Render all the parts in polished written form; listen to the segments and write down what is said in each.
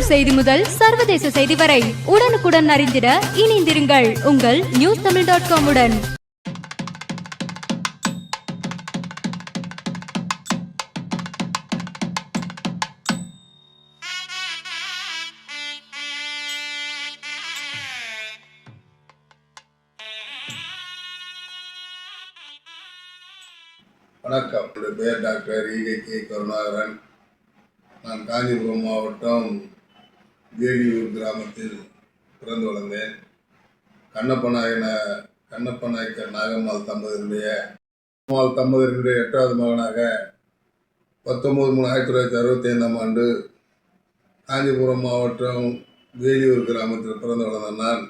செய்தி முதல் சர்வதேச செய்தி வரை உடனுக்குடன் அறிந்திட இணைந்திருங்கள் உங்கள் newstamil.com உடன். வணக்கம். என்னுடைய பெயர் டாக்டர் ஈகே கருணாகரன். நான் காஞ்சிபுரம் மாவட்டம் வேலியூர் கிராமத்தில் பிறந்து வளர்ந்தேன். கண்ணப்ப நாயக்கர் நாகம்மாள் தம்பதியினுடைய 8வது மகனாக 19/3/1965 ஆண்டு காஞ்சிபுரம் மாவட்டம் வேலியூர் கிராமத்தில் பிறந்து வளர்ந்த நான்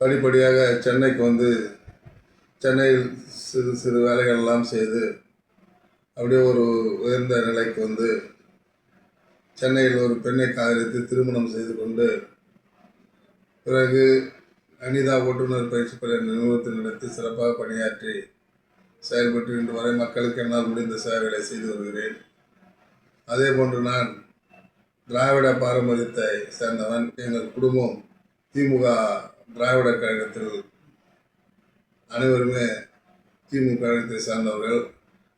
படிப்படியாக சென்னைக்கு வந்து சென்னையில் சிறு வேலைகள் எல்லாம் செய்து அப்படியே ஒரு உயர்ந்த நிலைக்கு வந்து சென்னையில் ஒரு பெண்ணை காதலித்து திருமணம் செய்து கொண்டு பிறகு அனிதா ஓட்டுநர் பயிற்சி பெற நிறுவனத்தில் நடத்தி சிறப்பாக பணியாற்றி செயல்பட்டு இன்று வரை மக்களுக்கு என்னால் முடிந்த சேவைகளை செய்து வருகிறேன். அதே போன்று நான் திராவிட பாரம்பரியத்தை சேர்ந்தவன். எங்கள் குடும்பம் திமுக திராவிட கழகத்தில் அனைவருமே திமுக கழகத்தை சார்ந்தவர்கள்.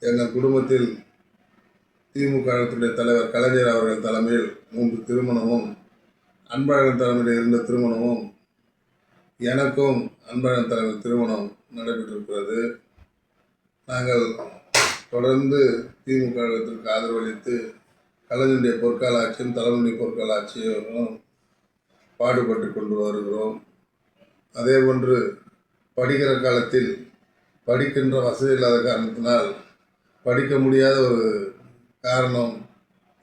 எங்கள் குடும்பத்தில் திமுக கழகத்துடைய தலைவர் கலைஞர் அவர்கள் தலைமையில் 3 திருமணமும், அன்பழகன் தலைமையில் 2 திருமணமும், எனக்கும் அன்பழகன் தலைமையில் திருமணம் நடைபெற்றிருக்கிறது. நாங்கள் தொடர்ந்து திமுக கழகத்திற்கு ஆதரவளித்து கலைஞருடைய பொற்கால ஆட்சியும் தலைவனுடைய பொற்கால ஆட்சியும் பாடுபட்டு கொண்டு வருகிறோம். அதே போன்று படிக்கிற காலத்தில் படிக்கின்ற வசதி இல்லாத காரணத்தினால் படிக்க முடியாத ஒரு காரணம்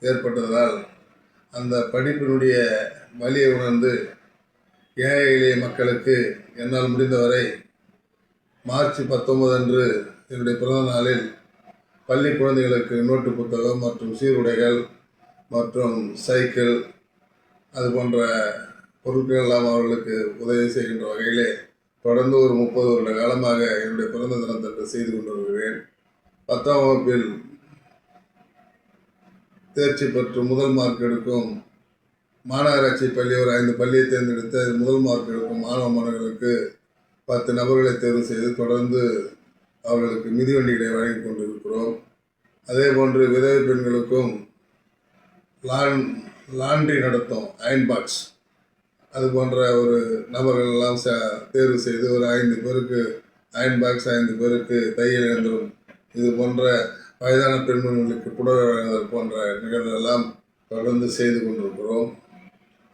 ஏற்பட்டதால் அந்த படிப்பினுடைய வலியை உணர்ந்து ஏழை எளிய மக்களுக்கு என்னால் முடிந்தவரை மார்ச் 19 அன்று என்னுடைய பிறந்த நாளில் பள்ளி குழந்தைகளுக்கு நோட்டு புத்தகம் மற்றும் சீருடைகள் மற்றும் சைக்கிள் அது போன்ற பொருட்கள் எல்லாம் அவர்களுக்கு உதவி செய்கின்ற வகையிலே தொடர்ந்து ஒரு 30 வருட காலமாக என்னுடைய பிறந்த தினத்தன்று செய்து கொண்டு வருகிறேன். 10ஆம் வகுப்பில் தேர்ச்சி பெற்று முதல் மார்க் எடுக்கும் மாநகராட்சி பள்ளி ஒரு 5 பள்ளியை தேர்ந்தெடுத்து முதல் மார்க் எடுக்கும் மாணவ மாணவர்களுக்கு 10 நபர்களை தேர்வு செய்து தொடர்ந்து அவர்களுக்கு மிதிவண்டிகளை வழங்கி கொண்டிருக்கிறோம். அதே போன்று விதவை பெண்களுக்கும் லாண்ட்ரி நடத்தும் அயன் பாக்ஸ் அது போன்ற ஒரு நபர்கள் எல்லாம் தேர்வு செய்து ஒரு 5 பேருக்கு அயன் பாக்ஸ், 5 பேருக்கு தையல் இயந்திரம், இது போன்ற வயதான பெண்மணிகளுக்கு புடவை வழங்குதல் போன்ற நிகழ்வுகளெல்லாம் தொடர்ந்து செய்து கொண்டிருக்கிறோம்.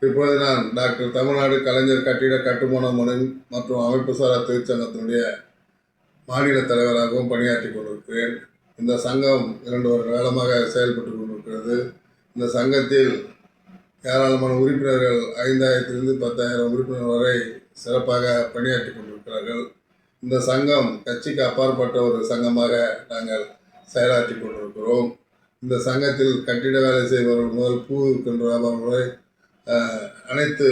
இப்பொழுது நான் டாக்டர் தமிழ்நாடு கலைஞர் கட்டிட கட்டுமான மற்றும் அமைப்புசாரா தொழிற்சங்கத்தினுடைய மாநில தலைவராகவும் பணியாற்றி கொண்டிருக்கிறேன். இந்த சங்கம் 2 வருட காலமாக செயல்பட்டு கொண்டிருக்கிறது. இந்த சங்கத்தில் ஏராளமான உறுப்பினர்கள் 5000 to 10,000 உறுப்பினர் வரை சிறப்பாக பணியாற்றி கொண்டிருக்கிறார்கள். இந்த சங்கம் கட்சிக்கு அப்பாற்பட்ட ஒரு சங்கமாக நாங்கள் செயலாற்றி கொண்டிருக்கிறோம். இந்த சங்கத்தில் கட்டிட வேலை செய்பவர்கள் முதல் பூ விற்கின்ற வியாபாரங்களை அனைத்து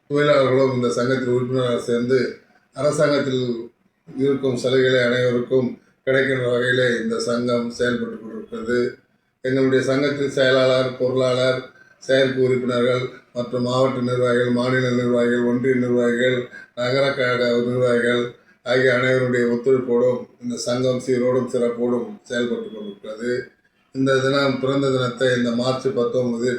தொழிலாளர்களும் இந்த சங்கத்தில் உறுப்பினராக சேர்ந்து அரசாங்கத்தில் இருக்கும் சலுகைகளை அனைவருக்கும் கிடைக்கின்ற வகையிலே இந்த சங்கம் செயல்பட்டு கொண்டிருக்கிறது. எங்களுடைய சங்கத்தில் செயலாளர், பொருளாளர், செயற்கை உறுப்பினர்கள் மற்றும் மாவட்ட நிர்வாகிகள், மாநில நிர்வாகிகள், ஒன்றிய நிர்வாகிகள், நகர கழக நிர்வாகிகள் ஆகிய அனைவருடைய ஒத்துழைப்போடும் இந்த சங்கம் சீரோடும் சிறப்போடும் செயல்பட்டு கொண்டிருக்கிறது. இந்த தினம் பிறந்த தினத்தை இந்த மார்ச் 19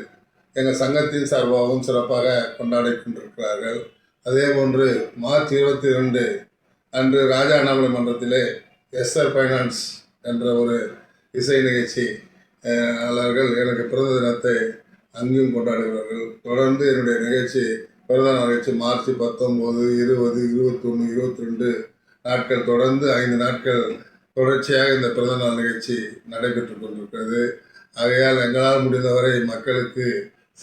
எங்கள் சங்கத்தின் சார்பாகவும் சிறப்பாக கொண்டாடி கொண்டிருக்கிறார்கள். அதே போன்று மார்ச் 22 அன்று ராஜா அண்ணாமலை மன்றத்திலே எஸ்ஆர் ஃபைனான்ஸ் என்ற ஒரு இசை நிகழ்ச்சி எனக்கு பிறந்த தினத்தை அங்கேயும் கொண்டாடுகிறார்கள். தொடர்ந்து என்னுடைய பிறந்த நிகழ்ச்சி மார்ச் 19, 20, 21, 22 நாட்கள் தொடர்ந்து 5 நாட்கள் தொடர்ச்சியாக இந்த பிறந்தநாள் நிகழ்ச்சி நடைபெற்று கொண்டிருக்கிறது. ஆகையால் எங்களால் முடிந்தவரை மக்களுக்கு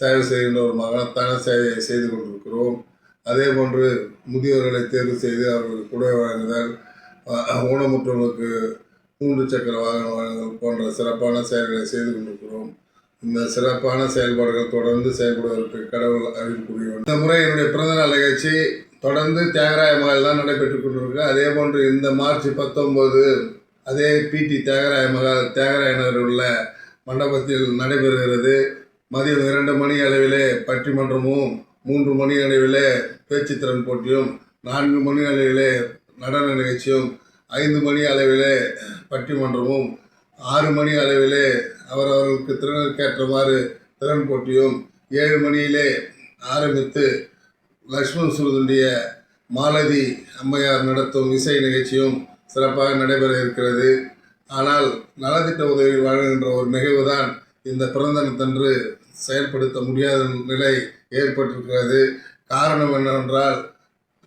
சேவை செய்கின்ற ஒரு மகத்தான சேவையை செய்து கொண்டிருக்கிறோம். அதே போன்று முதியோர்களை தேர்வு செய்து அவர்களுக்கு புடவை வழங்குதல், ஊனமுற்றவர்களுக்கு 3 சக்கர வாகனம் வழங்குதல் போன்ற சிறப்பான செயல்களை செய்து கொண்டிருக்கிறோம். இந்த சிறப்பான செயல்பாடுகள் தொடர்ந்து செயல்படுவதற்கு கடவுள் அருள் புரியும். இந்த முறை என்னுடைய பிறந்தநாள் நிகழ்ச்சி தொடர்ந்து தியாகராய மகால் தான் நடைபெற்றுக் கொண்டிருக்கு. அதே போன்று இந்த மார்ச் 19 அதே பிடி தியாகராய மகால் தியாகராய நகரில் உள்ள மண்டபத்தில் நடைபெறுகிறது. மதியம் 2 மணி அளவிலே பட்டிமன்றமும், 3 மணி அளவிலே பேச்சுத்திறன் போட்டியும், 4 மணி அளவிலே நடன நிகழ்ச்சியும், 5 மணி அளவிலே பட்டிமன்றமும், 6 மணி அளவிலே அவரவர்களுக்கு திறனுக்கேற்றவாறு திறன் போட்டியும், 7 மணியிலே ஆரம்பித்து லக்ஷ்மண் சுருதுண்டிய மாலதி அம்மையார் நடத்தும் இசை நிகழ்ச்சியும் சிறப்பாக நடைபெற இருக்கிறது. ஆனால் நலத்திட்ட உதவிகள் வழங்குகின்ற ஒரு நிகழ்வுதான் இந்த பிறந்த தினத்தன்று செயல்படுத்த முடியாத நிலை ஏற்பட்டிருக்கிறது. காரணம் என்னவென்றால்,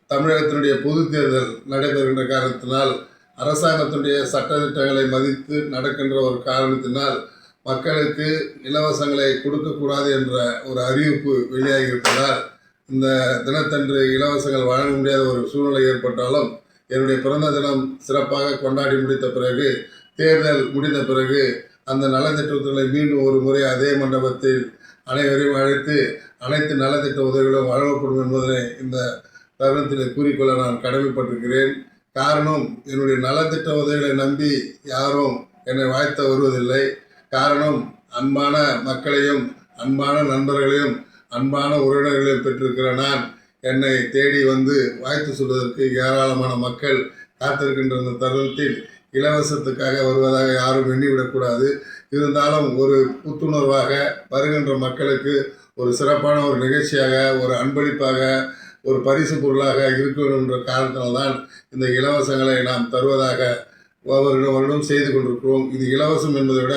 தமிழகத்தினுடைய பொது தேர்தல் நடைபெறுகின்ற காரணத்தினால், அரசாங்கத்தினுடைய சட்டத்திட்டங்களை மதித்து நடக்கின்ற ஒரு காரணத்தினால் மக்களுக்கு இலவசங்களை கொடுக்கக்கூடாது என்ற ஒரு அறிவிப்பு வெளியாகியிருப்பதால் இந்த தினத்தன்று இலவசங்கள் வழங்க முடியாத ஒரு சூழ்நிலை ஏற்பட்டாலும், என்னுடைய பிறந்த தினம் சிறப்பாக கொண்டாடி முடித்த பிறகு, தேர்தல் முடிந்த பிறகு அந்த நலத்திட்டங்களை மீண்டும் ஒரு முறை அதே மண்டபத்தில் அனைவரையும் அழைத்து அனைத்து நலத்திட்ட உதவிகளும் வழங்கப்படும் என்பதனை இந்த தருணத்தில் கூறிக்கொள்ள நான் கடமைப்பட்டிருக்கிறேன். காரணம், என்னுடைய நலத்திட்ட உதவிகளை நம்பி யாரும் என்னை வாழ்த்த வருவதில்லை. காரணம், அன்பான மக்களையும் அன்பான நண்பர்களையும் அன்பான உறவினர்களையும் பெற்றிருக்கிற நான், என்னை தேடி வந்து வாழ்த்து சொல்வதற்கு ஏராளமான மக்கள் காத்திருக்கின்ற இந்த தருணத்தில் இலவசத்துக்காக வருவதாக யாரும் எண்ணிவிடக்கூடாது. இருந்தாலும் ஒரு புத்துணர்வாக வருகின்ற மக்களுக்கு ஒரு சிறப்பான ஒரு நிகழ்ச்சியாக, ஒரு அன்பளிப்பாக, ஒரு பரிசு பொருளாக இருக்க வேண்டும் என்ற காரணத்தினால்தான் இந்த இலவசங்களை நாம் தருவதாக ஒவ்வொருவரிடம் செய்து கொண்டிருக்கிறோம். இது இலவசம் என்பதை விட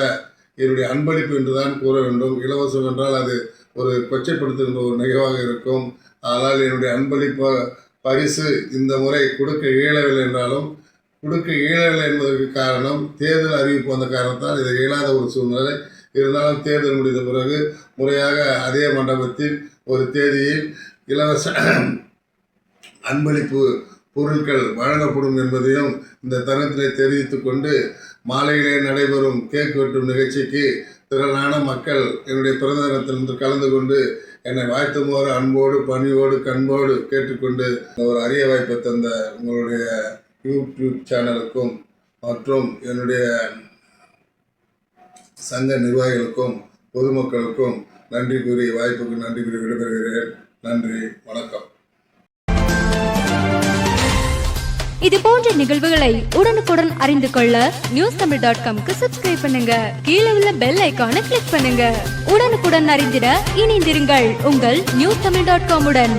என்னுடைய அன்பளிப்பு என்றுதான் கூற வேண்டும். இலவசம் என்றால் அது ஒரு கொச்சைப்படுத்துகின்ற ஒரு நிகழ்வாக இருக்கும். ஆனால் என்னுடைய அன்பளிப்பு பரிசு இந்த முறை கொடுக்க இயலவில்லை என்றாலும், கொடுக்க இயலவில்லை என்பதற்கு காரணம் தேர்தல் அறிவிப்பு வந்த காரணத்தால் இதை இயலாத ஒரு சூழ்நிலை. இருந்தாலும் தேர்தல் முடிந்த பிறகு முறையாக அதே மண்டபத்தில் ஒரு தேதியில் இலவச அன்பளிப்பு பொருட்கள் வழங்கப்படும் என்பதையும் இந்த தருணத்திலே தெரிவித்து கொண்டு, மாலையிலே நடைபெறும் கேக் வெட்டும் நிகழ்ச்சிக்கு திரளான மக்கள் என்னுடைய பிறந்த தினத்திலிருந்து கலந்து கொண்டு என்னை வாழ்த்துமாறு அன்போடு பணியோடு கண்போடு கேட்டுக்கொண்டு, ஒரு அரிய வாய்ப்பை தந்த உங்களுடைய யூடியூப் சேனலுக்கும் மற்றும் என்னுடைய சங்க நிர்வாகிகளுக்கும் பொதுமக்களுக்கும் நன்றி கூறி, வாய்ப்புக்கு நன்றி கூறி விடைபெறுகிறேன். நன்றி, வணக்கம். இது போன்ற நிகழ்வுகளை உடனுக்குடன் அறிந்து கொள்ள newstamil.com-க்கு சப்ஸ்கிரைப் பண்ணுங்க. கீழே உள்ள பெல் ஐகானை கிளிக் பண்ணுங்க. உடனுக்குடன் அறிந்திட இணைந்திருங்கள் உங்கள் newstamil.com-உடன்.